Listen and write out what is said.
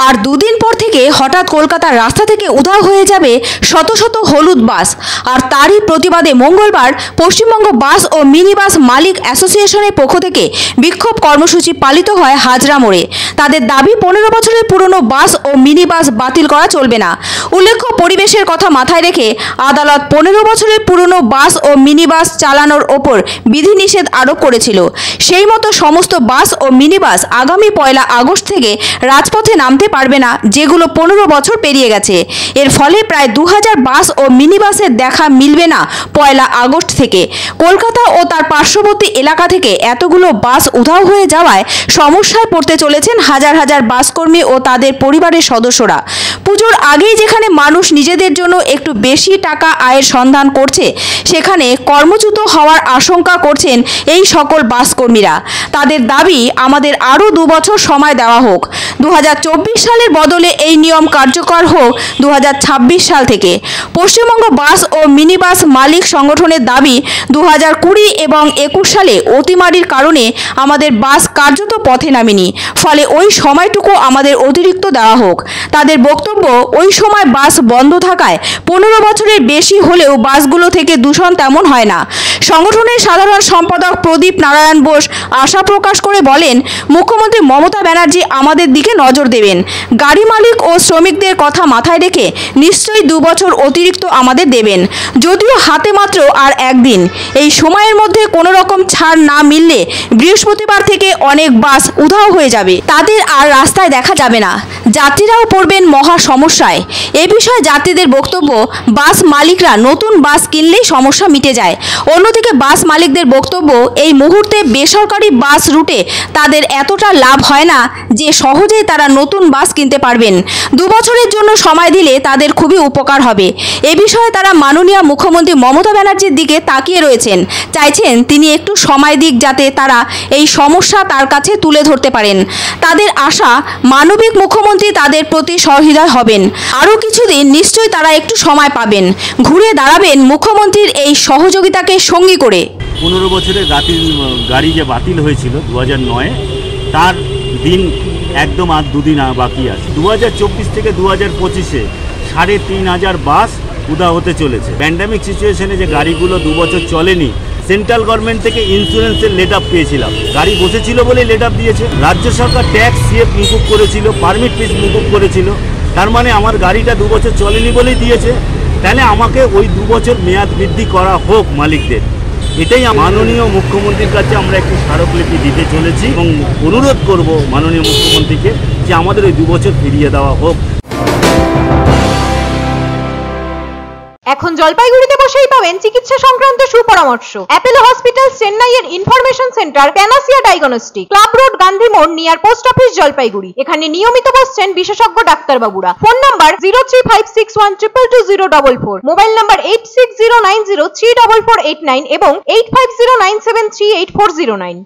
আর দুদিন পর থেকে হঠাৎ কলকাতার রাস্তা থেকে উধাও হয়ে যাবে শত শত হলুদ বাস। আর তারই প্রতিবাদে মঙ্গলবার পশ্চিমবঙ্গ বাস ও মিনি বাস মালিক অ্যাসোসিয়েশনের পক্ষ থেকে বিক্ষোভ কর্মসূচি পালিত হয় হাজরা মোড়ে। তাদের দাবি 15 বছরের পুরনো বাস ও মিনি বাস বাতিল করা চলবে না। উল্লেখ্য, পরিবেশের কথা মাথায় রেখে আদালত 15 বছরের পুরনো বাস ও মিনি বাস চালানোর ওপর বিধিনিষেধ আরোপ করেছিল। সেই মতো সমস্ত বাস ও মিনি বাস আগামী 1 আগস্ট থেকে রাজপথে নামতে পারবে না, যেগুলো 15 বছর পেরিয়ে গেছে। এর ফলে প্রায় 2000 বাস ও মিনি বাসের দেখা মিলবে না 1 আগস্ট থেকে। কলকাতা ও তার পার্শ্ববর্তী এলাকা থেকে এতগুলো বাস উধাও হয়ে যাওয়ায় সমস্যায় পড়তে চলেছেন হাজার হাজার বাসকর্মী ও তাদের পরিবারের সদস্যরা। পুজোর আগেই যেখানে মানুষ নিজেদের জন্য একটু বেশি টাকা আয়ের সন্ধান করছে, সেখানে কর্মচ্যুত হওয়ার আশঙ্কা করছেন এই সকল বাসকর্মীরা। তাদের দাবি, আমাদের আরও 2 বছর সময় দেওয়া হোক। 2024 সালের বদলে এই নিয়ম কার্যকর হোক 2026 সাল থেকে। পশ্চিমবঙ্গ বাস ও মিনি বাস মালিক সংগঠনের দাবি, 2020 এবং 21 সালে অতিমারির কারণে আমাদের বাস কার্যত পথে নামেনি, ফলে ওই সময়টুকু আমাদের অতিরিক্ত দেওয়া হোক। তাদের বক্তব্য, ওই সময় বাস বন্ধ থাকায় 15 বছরের বেশি হলেও বাসগুলো থেকে দূষণ তেমন হয় না। সংগঠনের সাধারণ সম্পাদক প্রদীপ নারায়ণ বোস আশা প্রকাশ করে বলেন, মুখ্যমন্ত্রী মমতা ব্যানার্জি আমাদের দিকে নজর দেবেন। গাড়ি মালিক ও শ্রমিকদের কথা মাথায় রেখে নিশ্চয়ই 2 বছর অতিরিক্ত আমাদের দেবেন, যদিও হাতে মাত্র আর একদিন। এই সময়ের মধ্যে কোনো রকম ছাড় না মিললে বৃহস্পতিবার থেকে অনেক বাস উধাও হয়ে যাবে, তাদের আর রাস্তায় দেখা যাবে না। যাত্রীরাও পড়বেন মহা সমস্যায়। এ বিষয়ে যাত্রীদের বক্তব্য, বাস মালিকরা নতুন বাস কিনলেই সমস্যা মিটে যায়। অন্যদিকে বাস মালিকদের বক্তব্য, এই মুহূর্তে বেসরকারি বাস রুটে তাদের এতটা লাভ হয় না যে সহজেই তারা নতুন বাস কিনতে পারবেন। 2 বছরের জন্য সময় দিলে তাদের খুবই উপকার হবে। এ বিষয়ে তারা মাননীয় মুখ্যমন্ত্রী মমতা ব্যানার্জির দিকে তাকিয়ে রয়েছেন, চাইছেন তিনি একটু সময় দিক, যাতে তারা এই সমস্যা তার কাছে তুলে ধরতে পারেন। তাদের আশা, মানবিক মুখ্যমন্ত্রী তাদের প্রতি সহৃদয় হবেন। আরও কিছুদিন নিশ্চয়ই তারা একটু সময় পাবেন, ঘুরে দাঁড়াবেন মুখ্যমন্ত্রীর এই সহযোগিতাকে সঙ্গী করে। 15 বছরের গাড়ি যে বাতিল হয়েছিল 2009-এ, তার দিন একদম আর 2 দিন বাকি আছে। 2024 থেকে 2025-এ 3500 বাস উধাও হতে চলেছে। প্যান্ডামিক সিচুয়েশনে যে গাড়িগুলো 2 বছর চলেনি, সেন্ট্রাল গভর্নমেন্ট থেকে ইন্স্যুরেন্সের লেট আপ পেয়েছিলাম, গাড়ি বসেছিল বলেই লেট আপ দিয়েছে। রাজ্য সরকার ট্যাক্স সিএফ মুকুব করেছিল, পারমিট ফিস মুকুব করেছিল, তার মানে আমার গাড়িটা 2 বছর চলেনি বলেই দিয়েছে। তাহলে আমাকে ওই 2 বছর মেয়াদ বৃদ্ধি করা হোক মালিকদের। এটাই মাননীয় মুখ্যমন্ত্রীর কাছে আমরা একটি স্মারকলিপি দিতে চলেছি এবং অনুরোধ করব মাননীয় মুখ্যমন্ত্রীকে যে আমাদের ওই 2 বছর ফিরিয়ে দেওয়া হোক। এখন জলপাইগুড়িতে বসেই পাবেন চিকিৎসা সংক্রান্ত সুপরামর্শ। অ্যাপোলো হসপিটাল চেন্নাইয়ের information centre panacea diagnostic, club road, Gandhi মোড়, নিয়ার পোস্ট অফিস, জলপাইগুড়ি। এখানে নিয়মিত বসছেন বিশেষজ্ঞ ডাক্তারবাবুরা। ফোন নাম্বার 0356120044, মোবাইল নাম্বার 8609034489 এবং 8509738409।